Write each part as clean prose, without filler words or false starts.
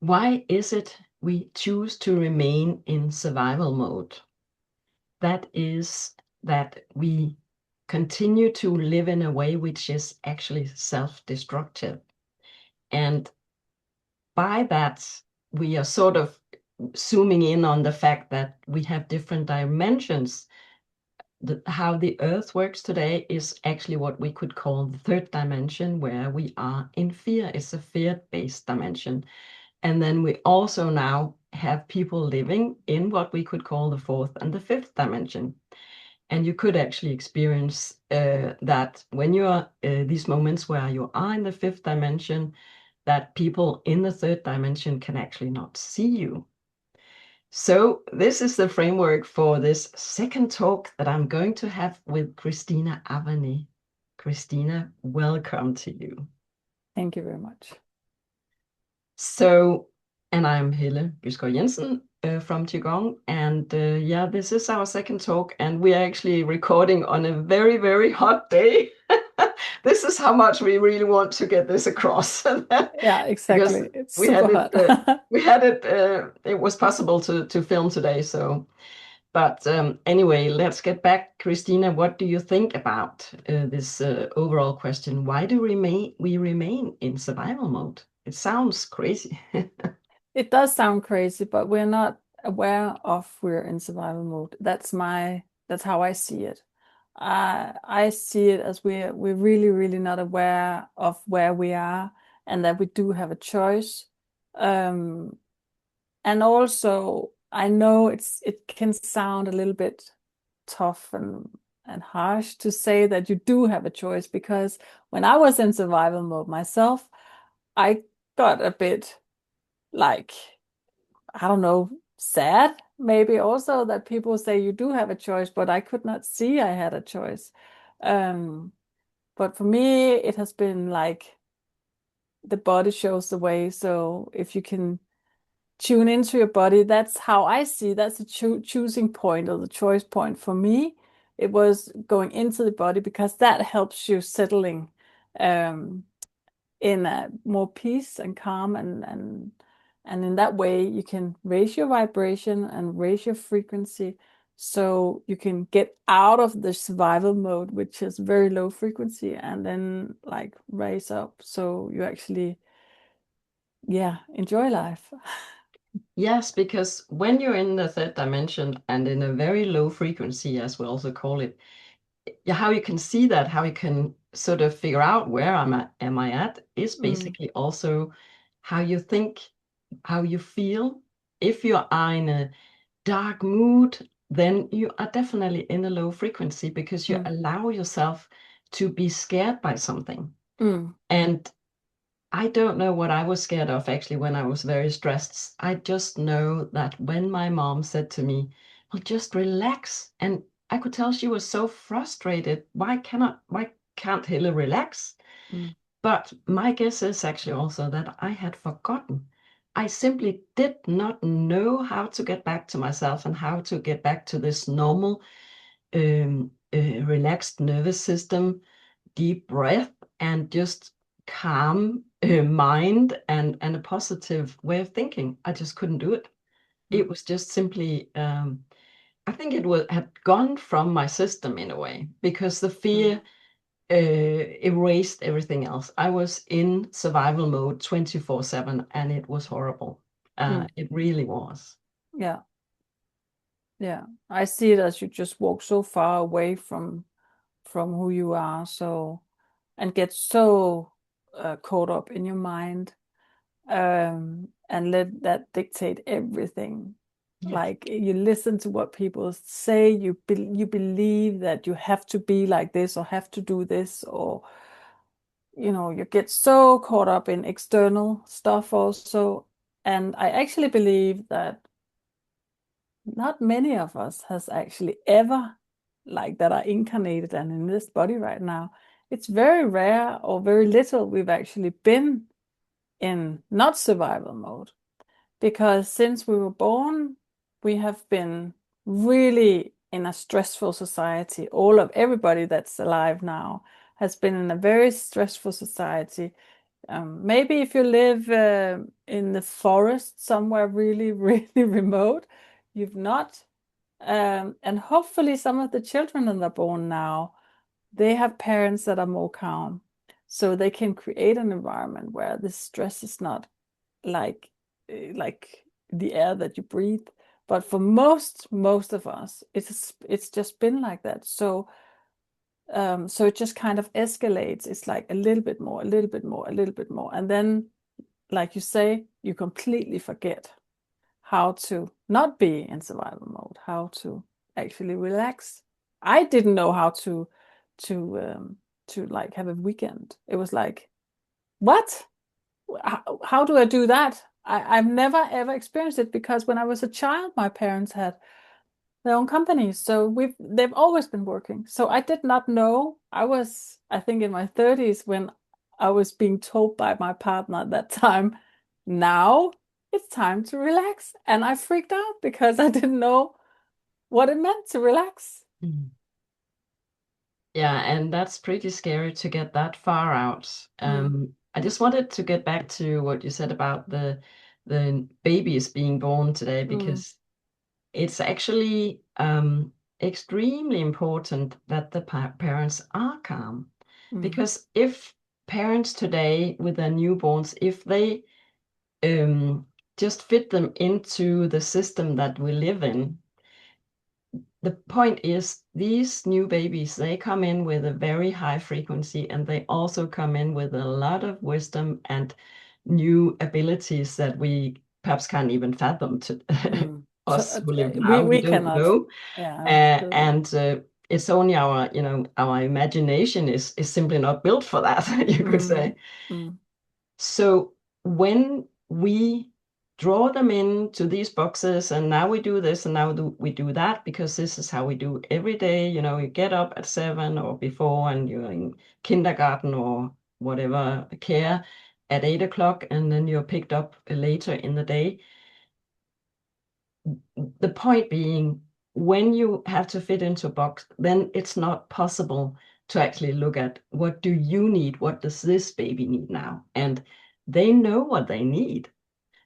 Why is it we choose to remain in survival mode? That is that we continue to live in a way which is actually self-destructive. And by that, we are sort of zooming in on the fact that we have different dimensions. How the earth works today is actually what we could call the third dimension, where we are in fear. It's a fear-based dimension. And then we also now have people living in what we could call the fourth and the fifth dimension. And you could actually experience that when you are these moments where you are in the fifth dimension, that people in the third dimension can actually not see you. So this is the framework for this second talk that I'm going to have with Christina Avani. Christina, welcome to you. Thank you very much. So, and I'm Helle Byskov Jensen from Qigong, and yeah, this is our second talk, and we are actually recording on a very, very hot day. This is how much we really want to get this across, Yeah, because exactly. It's super hot. it was possible to film today. So, but anyway, let's get back, Christina. What do you think about this overall question? Why do we remain in survival mode? It sounds crazy. It does sound crazy, but we're not aware of we're in survival mode. That's how I see it. I see it as we're really, really not aware of where we are and that we do have a choice. Um, and also I know it can sound a little bit tough and harsh to say that you do have a choice, because when I was in survival mode myself, I got a bit like, I don't know, sad maybe also that people say you do have a choice, but I could not see I had a choice. Um, but for me, it has been like the body shows the way. So if you can tune into your body, that's how I see that's a choosing point or the choice point for me. It was going into the body because that helps you settling um, in a more peace and calm, and in that way you can raise your vibration and raise your frequency, so you can get out of the survival mode, which is very low frequency, and then like raise up so you actually, yeah, enjoy life. Yes, because when you're in the third dimension and in a very low frequency, as we also call it, how you can see that, how you can sort of figure out where am I at, is Mm, basically also how you think, how you feel. If you are in a dark mood, then you are definitely in a low frequency because you mm, allow yourself to be scared by something. mm, And I don't know what I was scared of actually when I was very stressed. I just know that when my mom said to me, well, just relax. And I could tell she was so frustrated. Why can't Hille relax? mm, But my guess is actually also that I had forgotten. I simply did not know how to get back to myself and how to get back to this normal, relaxed nervous system, deep breath, and just calm mind and a positive way of thinking. I just couldn't do it. mm, It was just simply, I think it had gone from my system in a way because the mm, fear erased everything else. I was in survival mode 24/7 and it was horrible. mm. It really was. Yeah, yeah. I see it as you just walk so far away from who you are, so, and get so caught up in your mind, and let that dictate everything. Yes. Like you listen to what people say, you believe that you have to be like this or have to do this, or you get so caught up in external stuff also. And I actually believe that not many of us has actually ever, like, that are incarnated and in this body right now. It's very rare or very little we've actually been in not survival mode, because since we were born we have been really in a stressful society. Everybody that's alive now has been in a very stressful society, Maybe if you live in the forest somewhere really, really remote, you've not. And hopefully some of the children that are born now, they have parents that are more calm. So they can create an environment where the stress is not like like the air that you breathe. But for most of us, it's just been like that. So it just kind of escalates. It's like a little bit more, a little bit more, a little bit more. And then, like you say, you completely forget how to not be in survival mode, how to actually relax. I didn't know how to like have a weekend. It was like, what? How do I do that? I've never ever experienced it because when I was a child, my parents had their own companies. So they've always been working. So I did not know. I think, in my 30s when I was being told by my partner at that time, now it's time to relax. And I freaked out because I didn't know what it meant to relax. Mm. Yeah, and that's pretty scary to get that far out. Mm, I just wanted to get back to what you said about the babies being born today, mm, because it's actually extremely important that the parents are calm. mm, Because if parents today with their newborns, if they just fit them into the system that we live in, the point is these new babies, they come in with a very high frequency, and they also come in with a lot of wisdom and new abilities that we perhaps can't even fathom to mm. So us who live we now. We we don't cannot. know. Yeah, absolutely. And it's only our, our imagination is simply not built for that, you could Mm, say. mm, So when we draw them into these boxes, and now we do this and now we do that because this is how we do every day, you get up at 7 or before, and you're in kindergarten or whatever care at 8 o'clock, and then you're picked up later in the day. The point being, when you have to fit into a box, then it's not possible to actually look at what do you need, what does this baby need now, and they know what they need,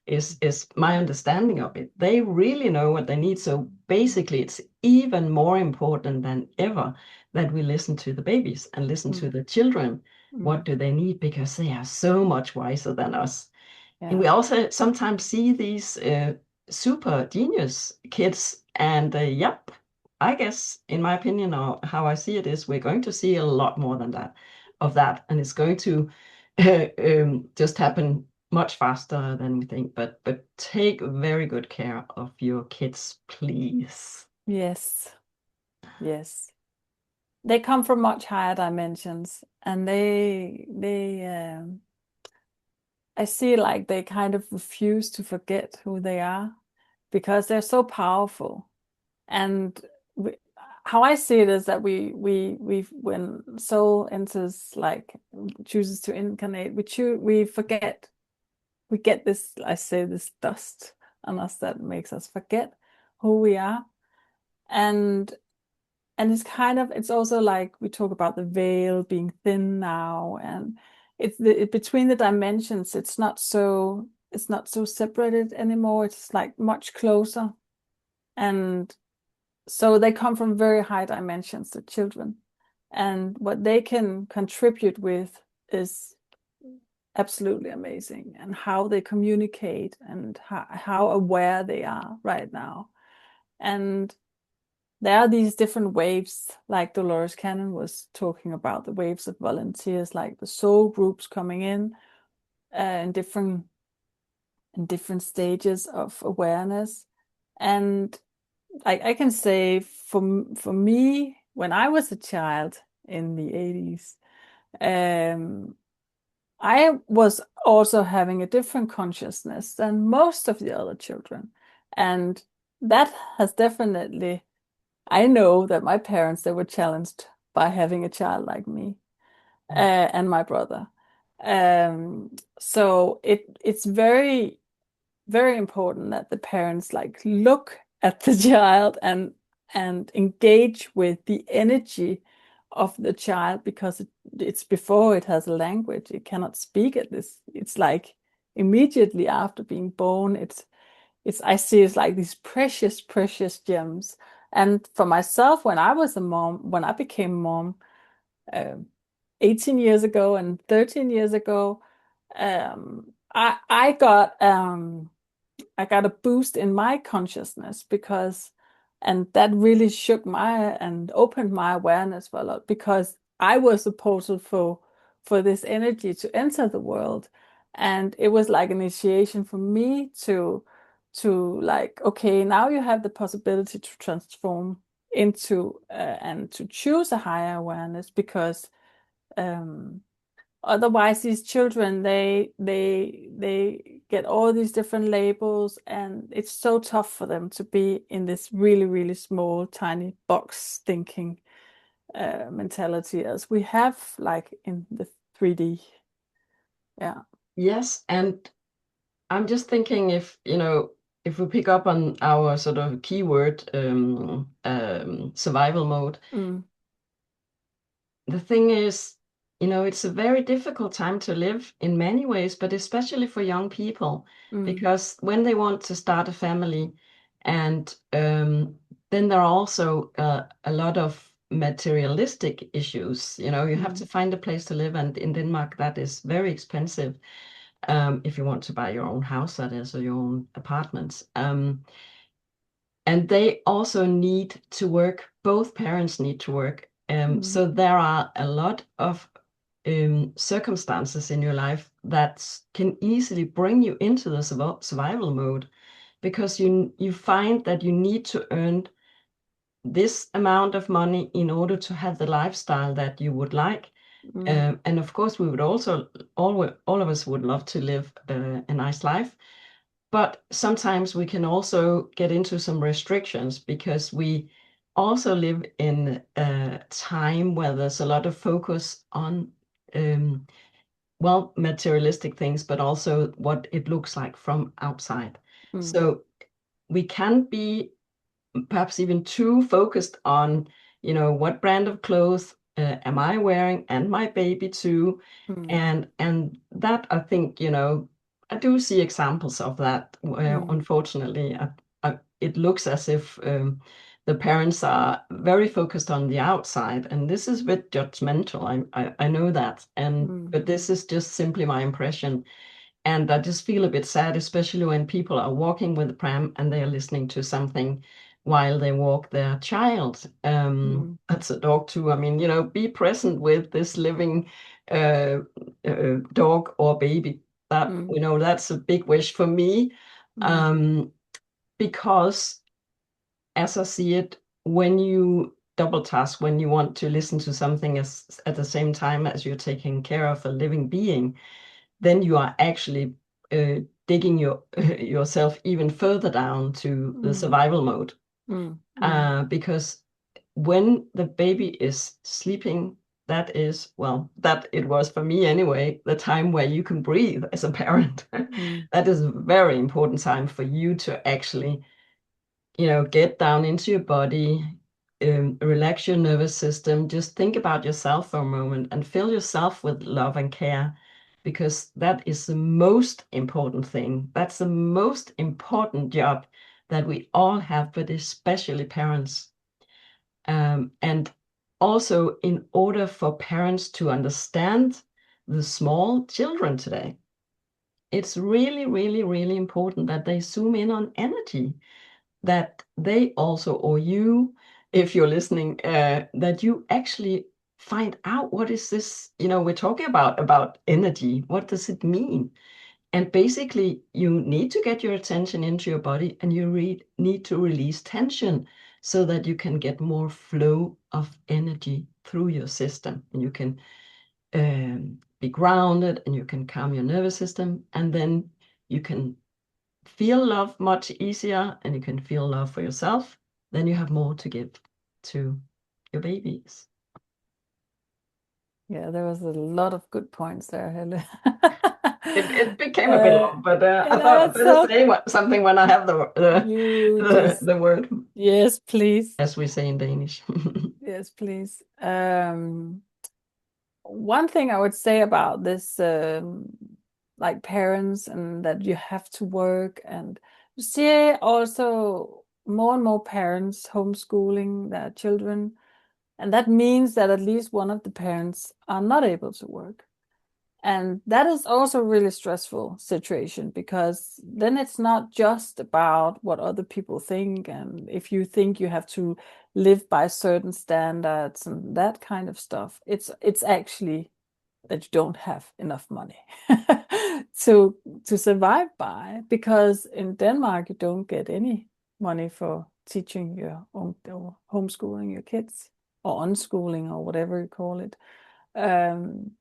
is my understanding of it. They really know what they need. So basically it's even more important than ever that we listen to the babies and listen to mm, the children. What mm. do they need? Because they are so much wiser than us. And Yeah. we also sometimes see these super genius kids, and yep, I guess, in my opinion, or how I see it, is we're going to see a lot more than that of that, and it's going to just happen much faster than we think. But take very good care of your kids, please. Yes. Yes. They come from much higher dimensions, and I see like they kind of refuse to forget who they are because they're so powerful. And we, how I see it is that we when soul enters, like chooses to incarnate, we forget. We get this, I say, this dust on us that makes us forget who we are. And it's also like we talk about the veil being thin now, and between the dimensions, it's not so separated anymore. It's like much closer. And so they come from very high dimensions, the children. And what they can contribute with is absolutely amazing, and how they communicate and how aware they are right now. And there are these different waves, like Dolores Cannon was talking about, the waves of volunteers, like the soul groups coming in different stages of awareness. And I can say for me, when I was a child in the 80s, I was also having a different consciousness than most of the other children. And that has definitely, I know that my parents, they were challenged by having a child like me, and my brother. So it's very, very important that the parents like look at the child and engage with the energy of the child, because it's before it has a language. It cannot speak at this. It's like immediately after being born, I see it's like these precious, precious gems. And for myself, when I was a mom, when I became a mom, 18 years ago and 13 years ago, I got a boost in my consciousness, because, and that really shook my and opened my awareness for a lot, because I was a portal for this energy to enter the world. And it was like initiation for me to like, okay, now you have the possibility to transform into and to choose a higher awareness, because um otherwise these children, they get all these different labels, and it's so tough for them to be in this really, really small, tiny box thinking mentality as we have like in the 3D. Yeah. Yes, and I'm just thinking, if if we pick up on our sort of keyword, survival mode, Mm, the thing is, it's a very difficult time to live in many ways, but especially for young people, mm, because when they want to start a family, and then there are also a lot of materialistic issues. You have mm, to find a place to live, and in Denmark, that is very expensive, if you want to buy your own house, that is, or your own apartments. And they also need to work. Both parents need to work. mm, So there are a lot of circumstances in your life that can easily bring you into the survival mode, because you find that you need to earn this amount of money in order to have the lifestyle that you would like. mm, And of course, we would also, all of us would love to live a nice life. But sometimes we can also get into some restrictions, because we also live in a time where there's a lot of focus on, well, materialistic things, but also what it looks like from outside. mm, So we can be perhaps even too focused on, what brand of clothes am I wearing, and my baby too. mm, And that, I think, I do see examples of that, where mm, unfortunately it looks as if the parents are very focused on the outside, and this is a bit judgmental. I know that, mm, but this is just simply my impression. And I just feel a bit sad, especially when people are walking with a pram and they are listening to something while they walk their child. mm, That's a dog too. I mean, be present with this living uh, dog or baby. That, mm, that's a big wish for me. mm, Um, because as I see it, when you double task, when you want to listen to something at the same time as you're taking care of a living being, then you are actually digging yourself even further down to the mm, survival mode. mm, mm, Because when the baby is sleeping, that is, well, that it was for me anyway, the time where you can breathe as a parent. mm, That is a very important time for you to actually, get down into your body, relax your nervous system, just think about yourself for a moment and fill yourself with love and care, because that is the most important thing. That's the most important job that we all have, but especially parents. And also, in order for parents to understand the small children today, it's really, really, really important that they zoom in on energy, that they also, or you, if you're listening, that you actually find out, what is this, we're talking about energy. What does it mean? And basically, you need to get your attention into your body, and you need to release tension so that you can get more flow of energy through your system, and you can be grounded, and you can calm your nervous system, and then you can feel love much easier, and you can feel love for yourself. Then you have more to give to your babies. Yeah, there was a lot of good points there, Helle. It became a bit long, but I No, thought I'd it's better so say something when I have you just the word, yes, please. as we say in Danish. Yes, please. One thing I would say about this, like parents and that you have to work, and you see also more and more parents homeschooling their children, and that means that at least one of the parents are not able to work. And that is also a really stressful situation because then it's not just about what other people think. And if you think you have to live by certain standards and that kind of stuff, it's actually that you don't have enough money to survive by, because in Denmark you don't get any money for teaching your own or homeschooling your kids or unschooling or whatever you call it. Um,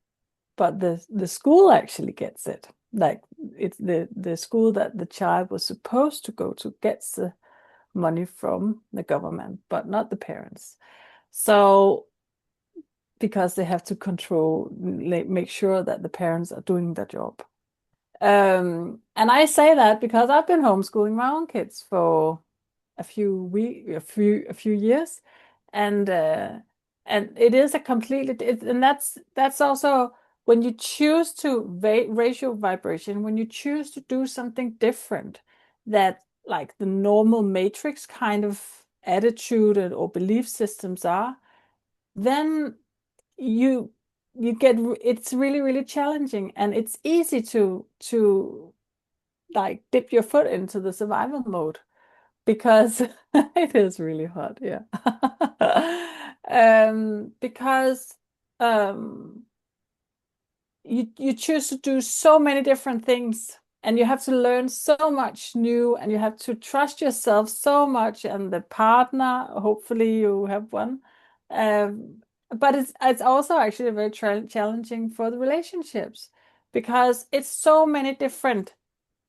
but the school actually gets it. Like it's the school that the child was supposed to go to gets the money from the government, but not the parents. So because they have to control, make sure that the parents are doing their job. And I say that because I've been homeschooling my own kids for a few years, and it is a completely and that's also when you choose to raise your vibration, when you choose to do something different, that like the normal matrix kind of attitude or belief systems are, then you you get it's really really challenging, and it's easy to like dip your foot into the survival mode because it is really hot, yeah. Because um you choose to do so many different things, and you have to learn so much new, and you have to trust yourself so much, and the partner, hopefully you have one. But it's also actually very challenging for the relationships because it's so many different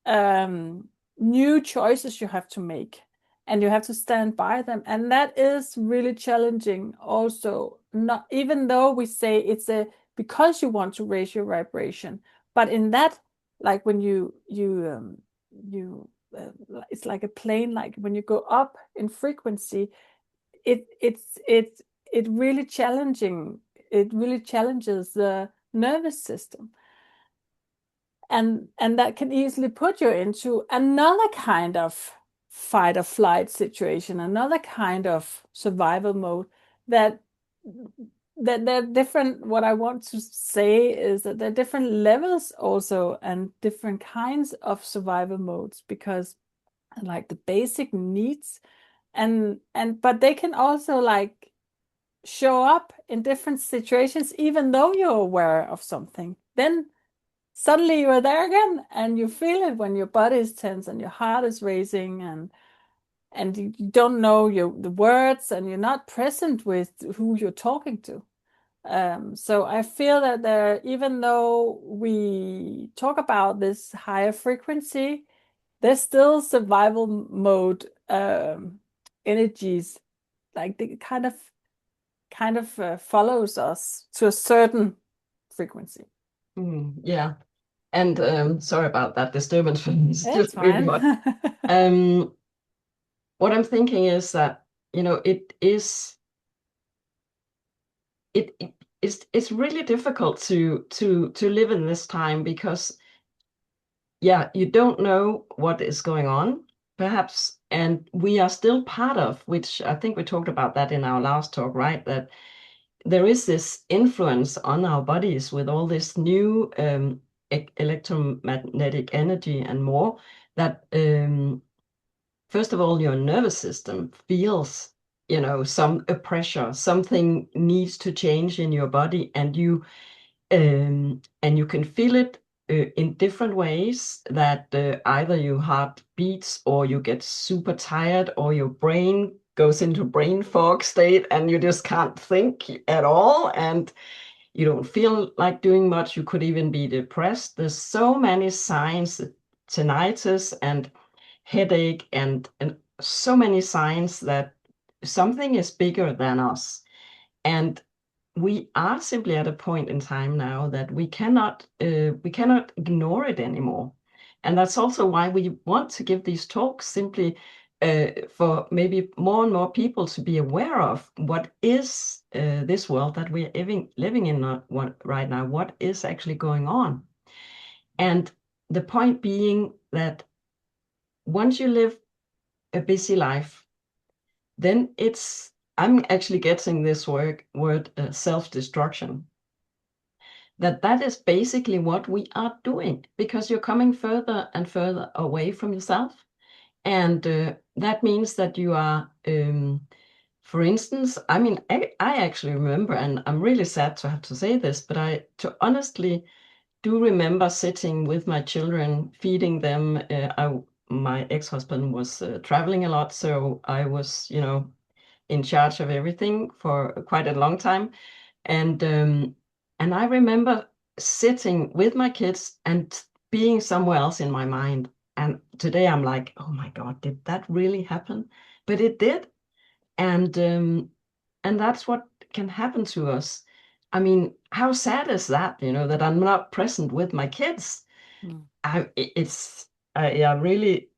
um, new choices you have to make, and you have to stand by them, and that is really challenging also, not even though we say it's a because you want to raise your vibration, but in that, like when you it's like a plane, like when you go up in frequency, it really challenging, it really challenges the nervous system, and that can easily put you into another kind of fight or flight situation, another kind of survival mode, that they're different. What I want to say is that there are different levels also and different kinds of survival modes, because like the basic needs, and but they can also like show up in different situations even though you're aware of something. Then suddenly you are there again, and you feel it when your body is tense and your heart is racing, and you don't know the words, and you're not present with who you're talking to. So I feel that there, even though we talk about this higher frequency, there's still survival mode energies, like they kind of follows us to a certain frequency. Yeah. And sorry about that disturbance. It's It's just really fine. hot. Um, what I'm thinking is that, it's really difficult to live in this time because, yeah, you don't know what is going on, perhaps, and we are still part of, which I think we talked about that in our last talk, right? That there is this influence on our bodies with all this new electromagnetic energy and more, that first of all, your nervous system feels, some pressure, something needs to change in your body, and you can feel it in different ways, that either your heart beats, or you get super tired, or your brain goes into brain fog state and you just can't think at all, and you don't feel like doing much. You could even be depressed. There's so many signs, tinnitus and headache, and so many signs that something is bigger than us. And we are simply at a point in time now that we cannot ignore it anymore. And that's also why we want to give these talks, simply for maybe more and more people to be aware of what is this world that we're living in right now, what is actually going on. And the point being that once you live a busy life, then I'm actually getting this word self-destruction. That is basically what we are doing, because you're coming further and further away from yourself. And that means that you are, for instance, I mean, I actually remember, and I'm really sad to have to say this, but to honestly do remember sitting with my children, feeding them. My ex-husband was traveling a lot, so I was, in charge of everything for quite a long time. And I remember sitting with my kids and being somewhere else in my mind. And today I'm like, oh my God, did that really happen? But it did. And that's what can happen to us. I mean, how sad is that, that I'm not present with my kids? Mm. I really,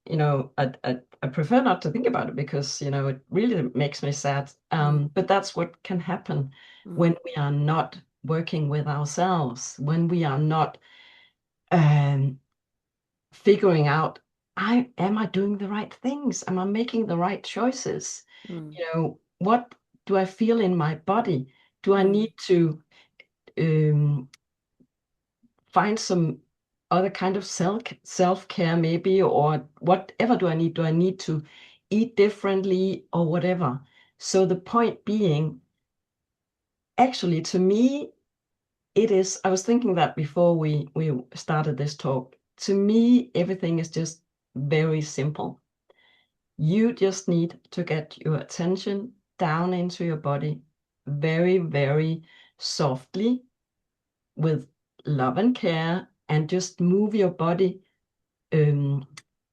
I prefer not to think about it, because, it really makes me sad. But that's what can happen when we are not working with ourselves, when we are not um, figuring out, am I doing the right things? Am I making the right choices? What do I feel in my body? Do I need to um, find some other kind of self-care maybe, or whatever do I need? Do I need to eat differently or whatever? So the point being, actually, to me, I was thinking that before we started this talk. To me, everything is just very simple. You just need to get your attention down into your body very, very softly, with love and care, and just move your body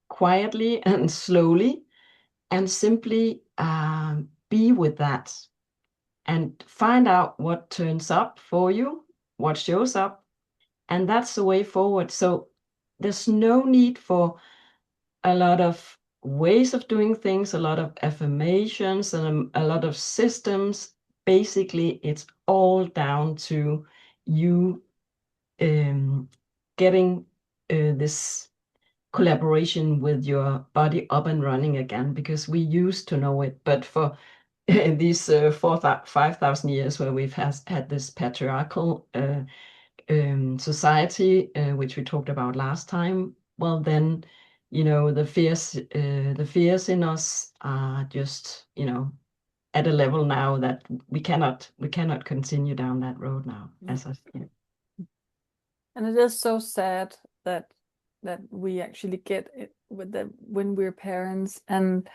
quietly and slowly, and simply be with that, and find out what turns up for you, what shows up, and that's the way forward. So there's no need for a lot of ways of doing things, a lot of affirmations, and a lot of systems. Basically, it's all down to you getting this collaboration with your body up and running again, because we used to know it, but for these 5,000 years where we've had this patriarchal society, which we talked about last time, well, then, the fears in us are just, at a level now that we cannot continue down that road now, as I feel. And it is so sad that we actually get it with when we're parents, and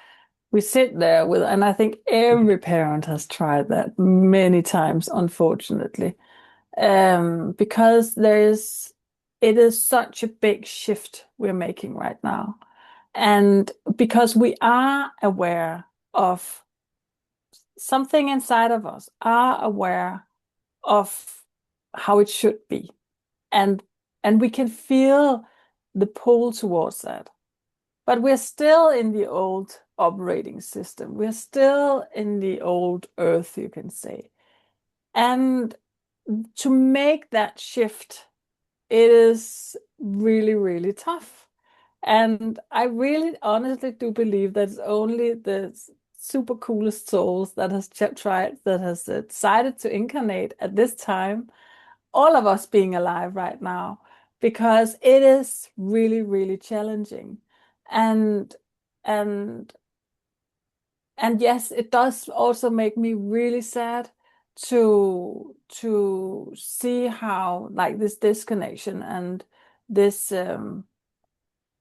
we sit there with, and I think every parent has tried that many times, unfortunately, because it is such a big shift we're making right now, and because we are aware of something inside of us, are aware of how it should be, and we can feel the pull towards that. But we're still in the old operating system. We're still in the old earth, you can say. And to make that shift, it is really, really tough. And I really honestly do believe that it's only the super coolest souls that has tried, that has decided to incarnate at this time, all of us being alive right now, because it is really, really challenging. And and yes, it does also make me really sad to see how, like, this disconnection and this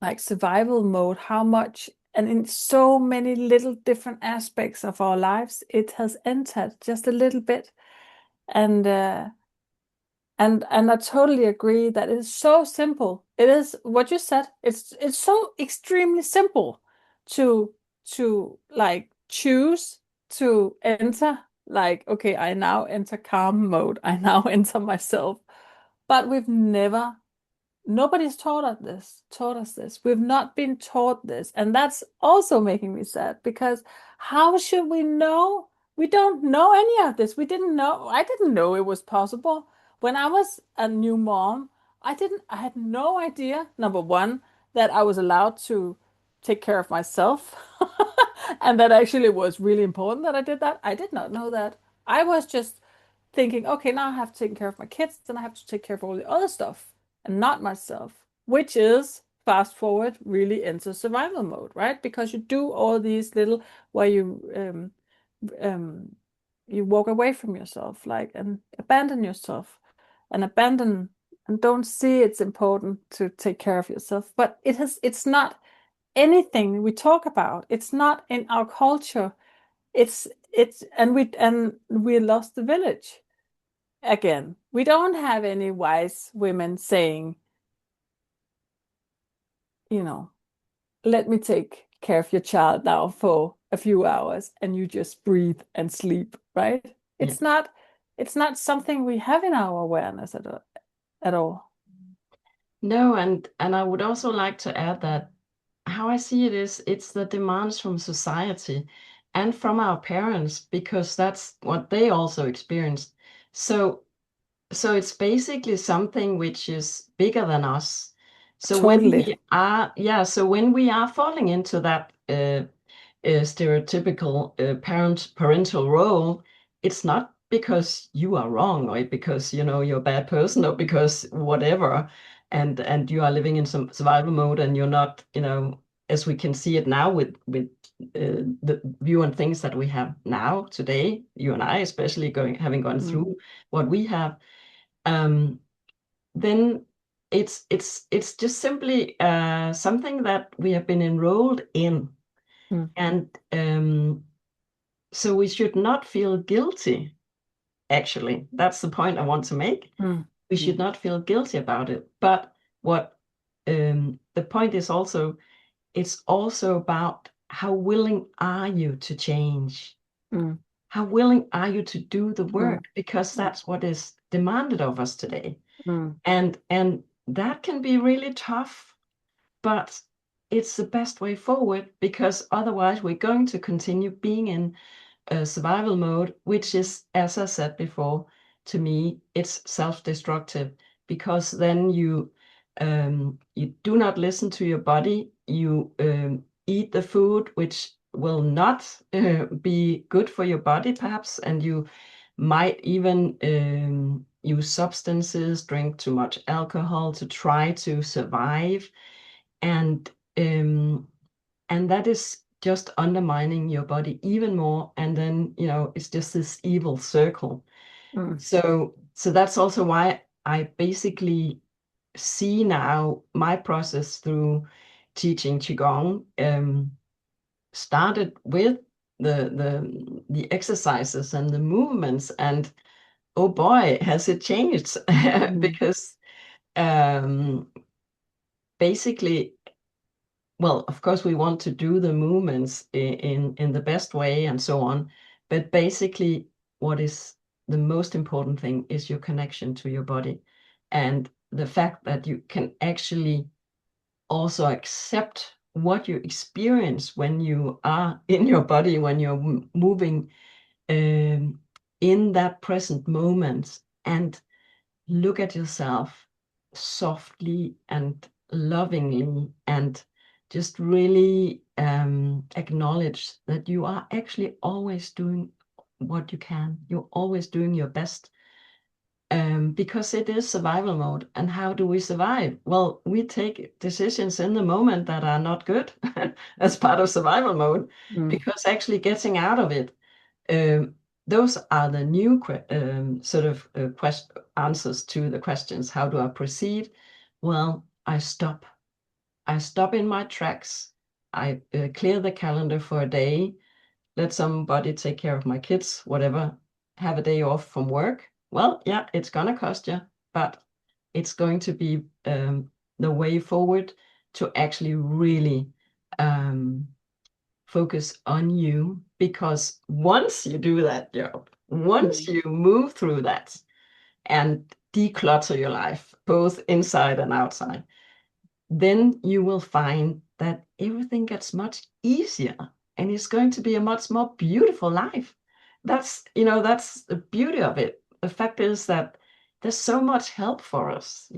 like survival mode, how much, and in so many little different aspects of our lives it has entered just a little bit. And I totally agree that it is so simple. It is what you said. It's so extremely simple to like choose to enter like, okay, I now enter calm mode. I now enter myself. But we've never, nobody's taught us this. We've not been taught this. And that's also making me sad because how should we know? We don't know any of this. We didn't know. I didn't know it was possible. When I was a new mom, I had no idea, number one, that I was allowed to take care of myself. And that actually was really important that I did that. I did not know that. I was just thinking, okay, now I have to take care of my kids, then I have to take care of all the other stuff and not myself, which is fast forward really into survival mode, right? Because you do all these little where you walk away from yourself, like and abandon yourself and abandon and don't see it's important to take care of yourself. But it's not anything we talk about. It's not in our culture. It's and we lost the village again. We don't have any wise women saying, you know, let me take care of your child now for a few hours and you just breathe and sleep, right? Yeah. It's not something we have in our awareness at all. No, and I would also like to add that how I see it is it's the demands from society and from our parents because that's what they also experienced. So so it's basically something which is bigger than us. So when Totally. we are, yeah, so when we are falling into that stereotypical parental role, it's not because you are wrong or because you're a bad person or because whatever, and you are living in some survival mode and you're not, as we can see it now with the view and things that we have now today, you and I especially having gone Mm, through what we have, um, then it's just simply something that we have been enrolled in. mm, And so we should not feel guilty, actually. That's the point I want to make. mm, We should mm, not feel guilty about it. But what the point is also, it's also about how willing are you to change? mm, How willing are you to do the mm, work? Because that's what is demanded of us today. mm, And that can be really tough, but it's the best way forward because otherwise we're going to continue being in survival mode, which is, as I said before, to me, it's self-destructive because then you do not listen to your body. You eat the food which will not be good for your body, perhaps, and you might even use substances, drink too much alcohol to try to survive, and um, and that is just undermining your body even more, and then it's just this evil circle. mm, So that's also why I basically see now my process through teaching qigong started with the exercises and the movements, and oh boy, has it changed. mm, Because um basically, well, of course, we want to do the movements in the best way and so on. But basically, what is the most important thing is your connection to your body and the fact that you can actually also accept what you experience when you are in your body, when you're moving um, in that present moment, and look at yourself softly and lovingly and just really acknowledge that you are actually always doing what you can. You're always doing your best, because it is survival mode. And how do we survive? Well, we take decisions in the moment that are not good as part of survival mode, mm, because actually getting out of it, um, those are the new sort of answers to the questions. How do I proceed? Well, I stop. I stop in my tracks. I clear the calendar for a day, let somebody take care of my kids, whatever, have a day off from work. Well, yeah, it's gonna cost you, but it's going to be the way forward to actually really focus on you, because once you do that job, Once you move through that and declutter your life, both inside and outside, then you will find that everything gets much easier and it's going to be a much more beautiful life. That's the beauty of it. The fact is that there's so much help for us,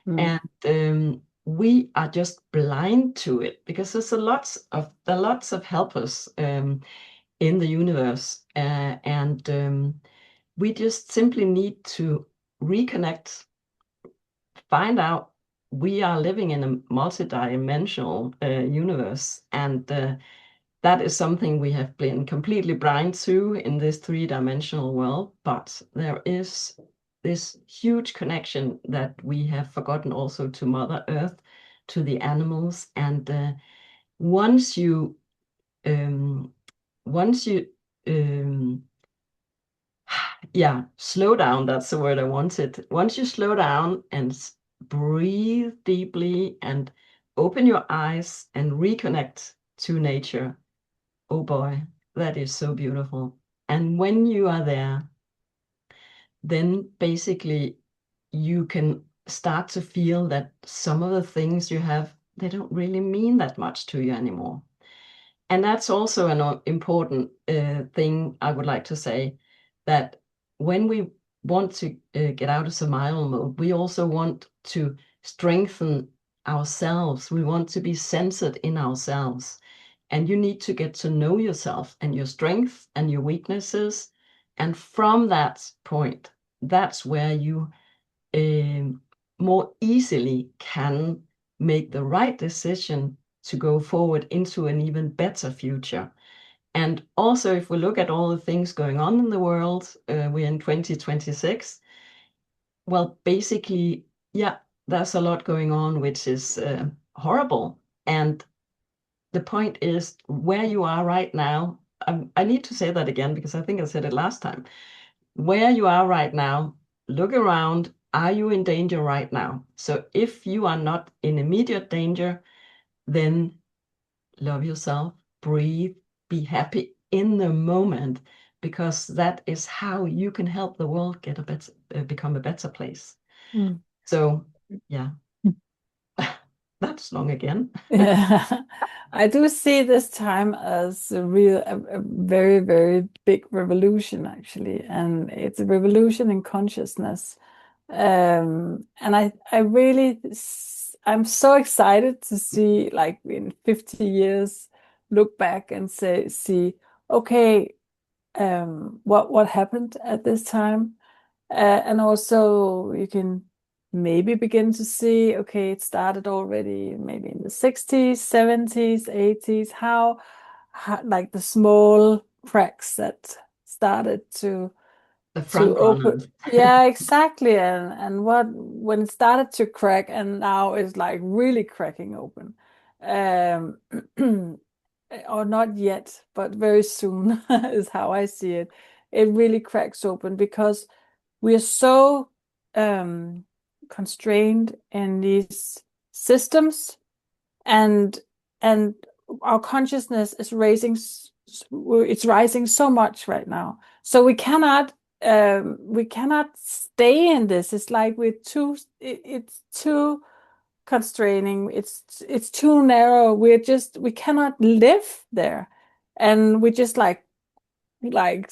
Mm. and we are just blind to it because there are lots of helpers in the universe, and we just simply need to reconnect, find out we are living in a multi-dimensional universe, and that is something we have been completely blind to in this three-dimensional world. But there is this huge connection that we have forgotten also to Mother Earth, to the animals, and once you um, once you yeah, slow down, that's the word I wanted. Once you slow down and breathe deeply and open your eyes and reconnect to nature, oh boy, that is so beautiful. And when you are there, then basically you can start to feel that some of the things you have, they don't really mean that much to you anymore. And that's also an important thing I would like to say, that when we want to get out of survival mode, we also want to strengthen ourselves. We want to be centered in ourselves. And you need to get to know yourself and your strengths and your weaknesses. And from that point, that's where you more easily can make the right decision to go forward into an even better future. And also, if we look at all the things going on in the world, we're in 2026. Well, basically, yeah, there's a lot going on which is horrible. And the point is where you are right now. I need to say that again because I think I said it last time. Where you are right now, look around. Are you in danger right now? So if you are not in immediate danger, then love yourself, breathe, be happy in the moment, because that is how you can help the world get a better, become a better place. Mm. So, yeah, that's long again. Yeah, I do see this time as a very, very big revolution, actually, and it's a revolution in consciousness. And I really, I'm so excited to see, like in 50 years, look back and see, okay, what happened at this time, and also you can maybe begin to see, okay, it started already maybe in the 60s, 70s, 80s, how like the small cracks that started The to front open. runners. Yeah, exactly. And what when it started to crack and now it's like really cracking open. Um or not yet, but very soon is how I see it. It really cracks open because we are so constrained in these systems, and and our consciousness is it's rising so much right now, so we cannot stay in this. It's like it's too constraining, it's too narrow. We cannot live there, and we just like want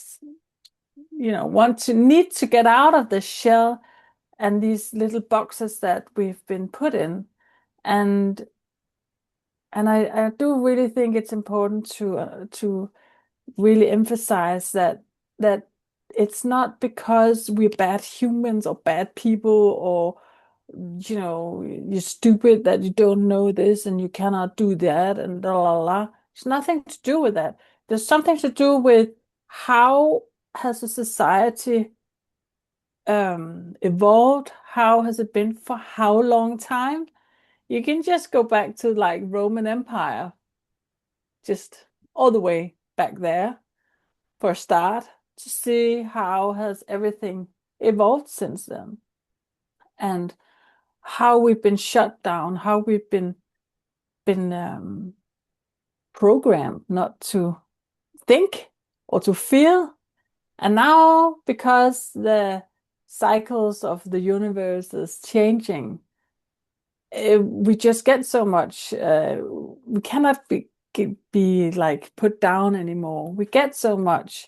to need to get out of the shell and these little boxes that we've been put in. And I do really think it's important to really emphasize that it's not because we're bad humans or bad people, or you're stupid that you don't know this and you cannot do that and la la la. It's nothing to do with that. There's something to do with how has a society evolved? How has it been for how long time? You can just go back to like Roman Empire, just all the way back there for a start, to see how has everything evolved since then, and how we've been shut down, how we've been programmed not to think or to feel, And now, because the cycles of the universe is changing, we just get so much. We cannot be like put down anymore. We get so much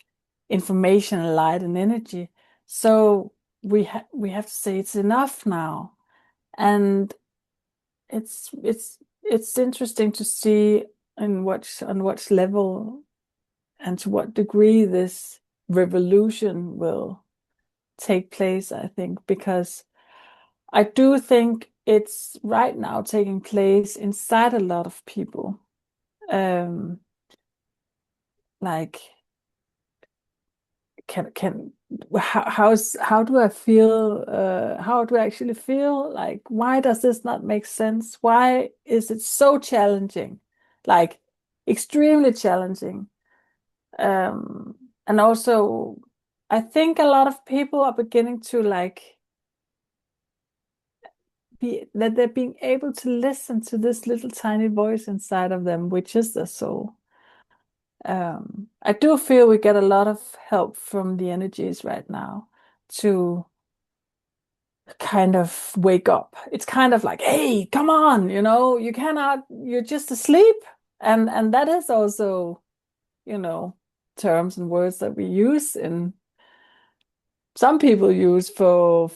information, light, and energy. So we have to say it's enough now. And it's interesting to see on what level and to what degree this revolution will take place, I think, because I do think it's right now taking place inside a lot of people. Um, like can how do I feel? How do I actually feel? Like, why does this not make sense? Why is it so challenging? Like, extremely challenging. Um, and also, I think a lot of people are beginning to like that they're being able to listen to this little tiny voice inside of them, which is the soul. I do feel we get a lot of help from the energies right now to kind of wake up. It's kind of like, hey, come on, you cannot, you're just asleep. And that is also, terms and words that we use in some people use for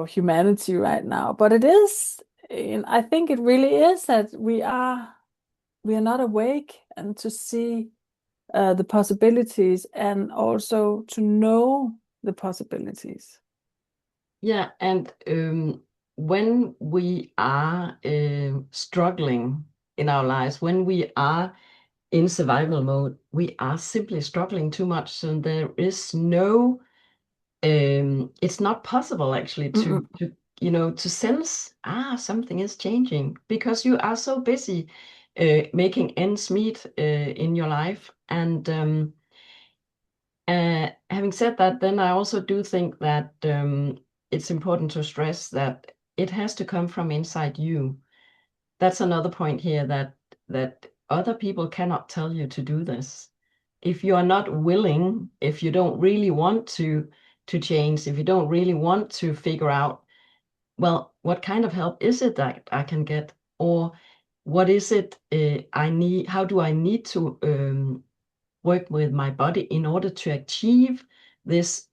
humanity right now. But it is, I think it really is that we are not awake and to see the possibilities and also to know the possibilities. Yeah, and when we are struggling in our lives, when we are in survival mode, we are simply struggling too much. So there is no, it's not possible actually Mm-mm. to sense, something is changing because you are so busy making ends meet in your life. And having said that, then I also do think that it's important to stress that it has to come from inside you. That's another point here that other people cannot tell you to do this. If you are not willing, if you don't really want to change, if you don't really want to figure out, well, what kind of help is it that I can get, or what is it I need? How do I need to work with my body in order to achieve this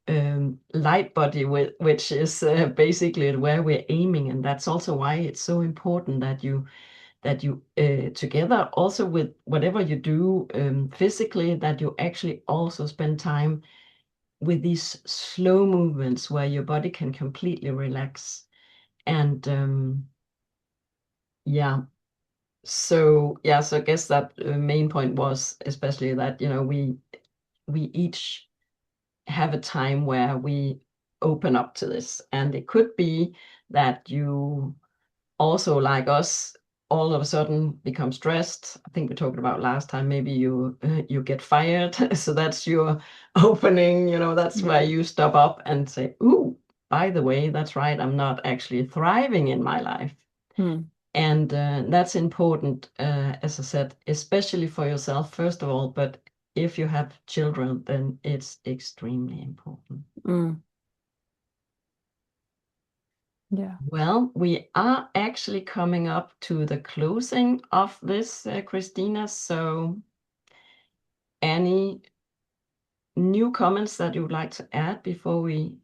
light body, which is basically where we're aiming. And that's also why it's so important that you together also with whatever you do physically, that you actually also spend time with these slow movements where your body can completely relax. And yeah, so I guess that main point was especially that we each have a time where we open up to this. And it could be that you also, like us, all of a sudden become stressed. I think we talked about last time, maybe you get fired. So that's your opening, that's where you stop up and say, ooh, by the way, that's right, I'm not actually thriving in my life. Hmm. And that's important, as I said, especially for yourself, first of all, but if you have children, then it's extremely important. Mm. Yeah. Well, we are actually coming up to the closing of this, Christina. So, any new comments that you would like to add before we,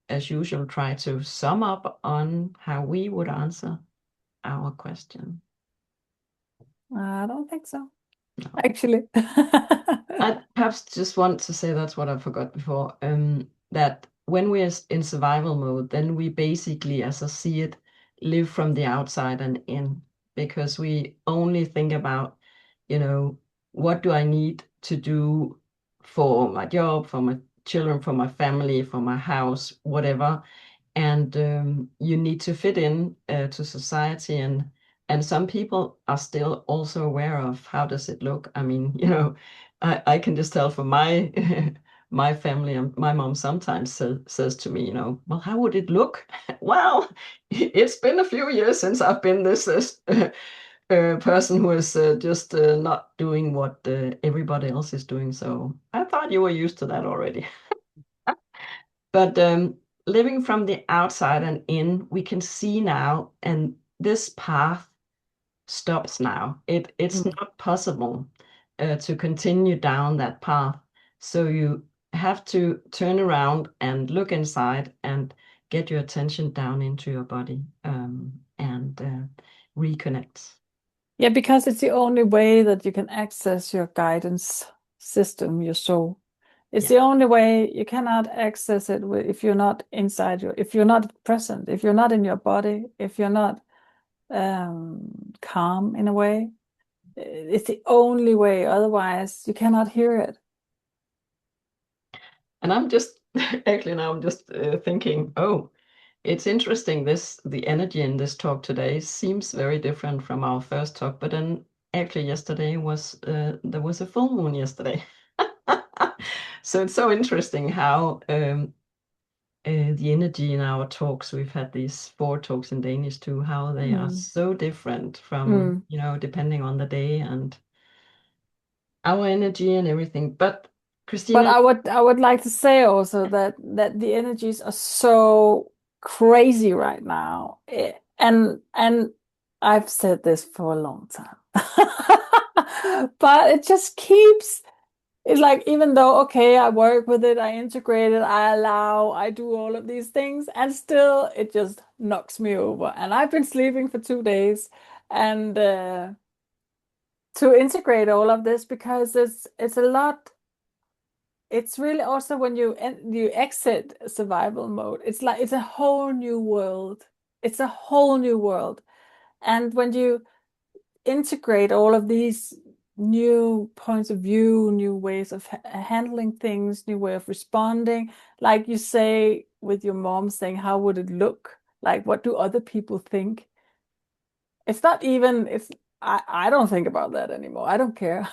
as usual, try to sum up on how we would answer our question? I don't think so, No. actually. I perhaps just want to say that's what I forgot before. That when we're in survival mode, then we basically, as I see it, live from the outside and in, because we only think about, what do I need to do for my job, for my children, for my family, for my house, whatever. And you need to fit in to society, and some people are still also aware of how does it look. I mean, I can just tell from my my family, and my mom sometimes says to me, well, how would it look? Well, it's been a few years since I've been this person who is just not doing what everybody else is doing. So I thought you were used to that already. But living from the outside and in, we can see now, and this path stops now. It's Mm. not possible to continue down that path. So you have to turn around and look inside and get your attention down into your body and reconnect. Yeah, because it's the only way that you can access your guidance system, your soul. It's Yeah. the only way. You cannot access it if you're not inside if you're not present, if you're not in your body, if you're not calm in a way. It's the only way. Otherwise, you cannot hear it. And I'm just actually now I'm just thinking, oh, it's interesting. The energy in this talk today seems very different from our first talk, but then actually yesterday was there was a full moon yesterday. So it's so interesting how the energy in our talks, we've had these 4 talks in Danish too, how they are Mm. so different from, Mm. depending on the day and our energy and everything. But But Christina, I would like to say also that the energies are so crazy right now. And I've said this for a long time. But it just keeps it's like even though okay, I work with it, I integrate it, I allow, I do all of these things, and still it just knocks me over. And I've been sleeping for 2 days and to integrate all of this because it's a lot. It's really also when you exit survival mode, it's like it's a whole new world. It's a whole new world. And when you integrate all of these new points of view, new ways of handling things, new way of responding, like you say with your mom saying, how would it look? Like, what do other people think? It's not even, I don't think about that anymore. I don't care.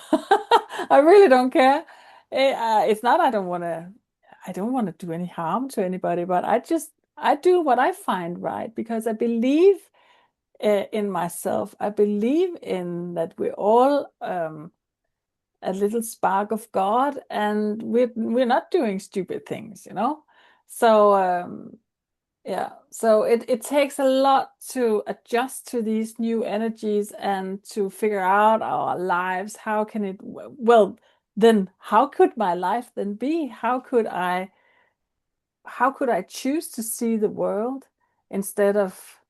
I really don't care. It's not, I don't want to do any harm to anybody, but I do what I find right because I believe in myself. I believe in that we're all a little spark of God and we're not doing stupid things, you know? So, yeah, so it takes a lot to adjust to these new energies and to figure out our lives. How can it, well, then how could my life then be? How could I choose to see the world instead of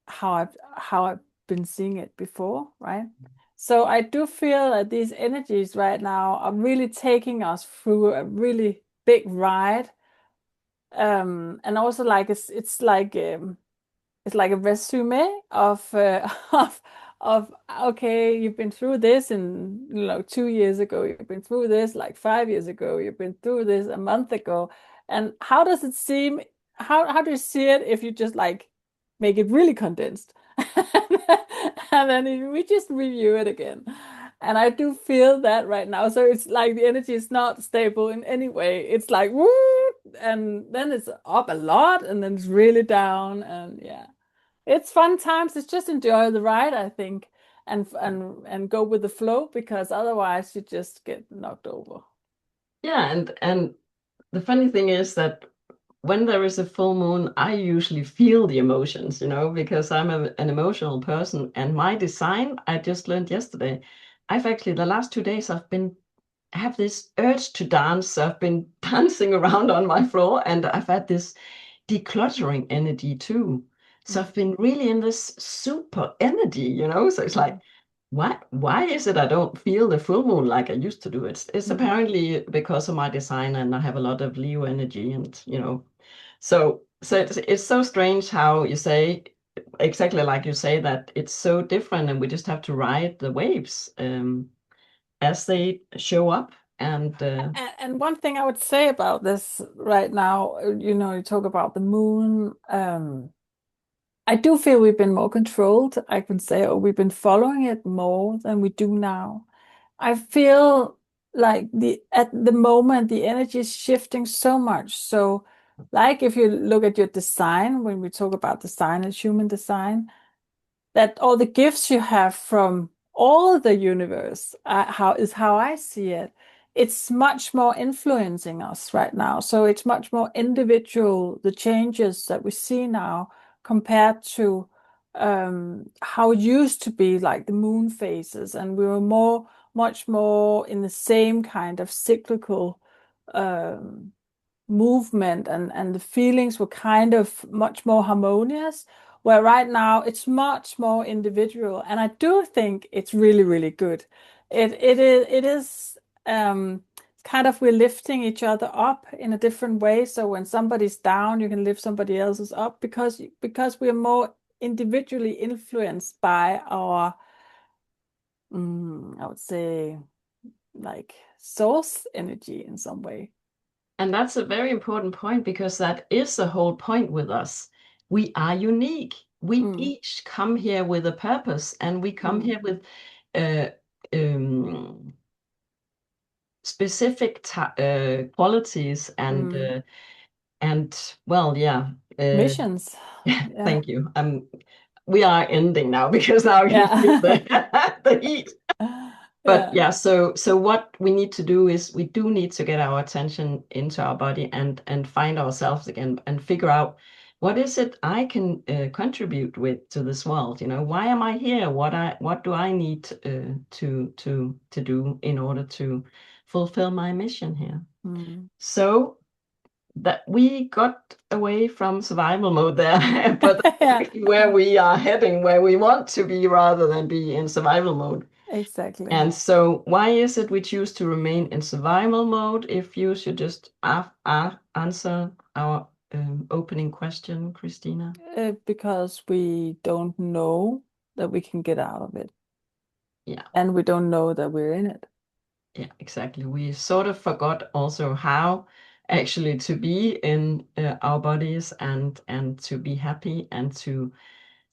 how I've been seeing it before, right? So I do feel that these energies right now are really taking us through a really big ride. And also like it's like a resume of of okay, you've been through this and 2 years ago, you've been through this like 5 years ago, you've been through this a month ago. And how does it seem? How do you see it if you just like make it really condensed? And then we just review it again. And I do feel that right now. So it's like the energy is not stable in any way. It's like woo, and then it's up a lot, and then it's really down. And yeah. It's fun times. It's just enjoy the ride, I think, and go with the flow because otherwise you just get knocked over. yeah, and the funny thing is that when there is a full moon, I usually feel the emotions, because I'm an emotional person. And my design, I just learned yesterday. I've actually, the last 2 days, I have this urge to dance. I've been dancing around on my floor and I've had this decluttering energy too. So Mm. I've been really in this super energy. So it's like, Mm. why is it I don't feel the full moon like I used to do? It's Mm. apparently because of my design and I have a lot of Leo energy and so it's so strange how you say exactly like you say that it's so different and we just have to ride the waves as they show up and And one thing I would say about this right now, you talk about the moon. I do feel we've been more controlled, I can say, or we've been following it more than we do now. I feel like at the moment the energy is shifting so much. So, like if you look at your design, when we talk about design and human design, that all the gifts you have from all the universe, how I see it, it's much more influencing us right now. So it's much more individual, the changes that we see now compared to how it used to be, like the moon phases, and we were much more in the same kind of cyclical um, movement, and the feelings were kind of much more harmonious, where right now it's much more individual, and I do think it's really, really good. It is kind of, we're lifting each other up in a different way. So when somebody's down, you can lift somebody else's up, because we're more individually influenced by our I would say, like, source energy in some way. And that's a very important point, because that is the whole point with us. We are unique. We Mm, each come here with a purpose, and we come mm, here with uh, um, specific qualities mm. and well, yeah. Uh, Missions. Yeah. Thank you. We are ending now because now you feel Yeah. the heat. But Yeah. yeah, so what we need to do is we do need to get our attention into our body and find ourselves again and figure out what is it I can contribute with to this world. You know, why am I here? What do I need to do in order to fulfill my mission here? Mm. So that we got away from survival mode there, but that's Yeah. actually where we are heading, where we want to be rather than be in survival mode. Exactly. And so, why is it we choose to remain in survival mode? If you should just answer our opening question, Christina. Because we don't know that we can get out of it, Yeah, and we don't know that we're in it. yeah, exactly. We sort of forgot also how actually to be in our bodies and to be happy and to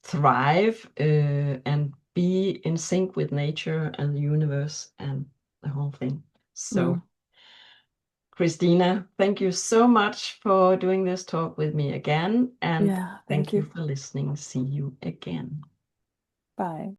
thrive and be in sync with nature and the universe and the whole thing. So, Mm. Christina, thank you so much for doing this talk with me again. And Yeah. Thank thank you you. for listening. See you again. Bye.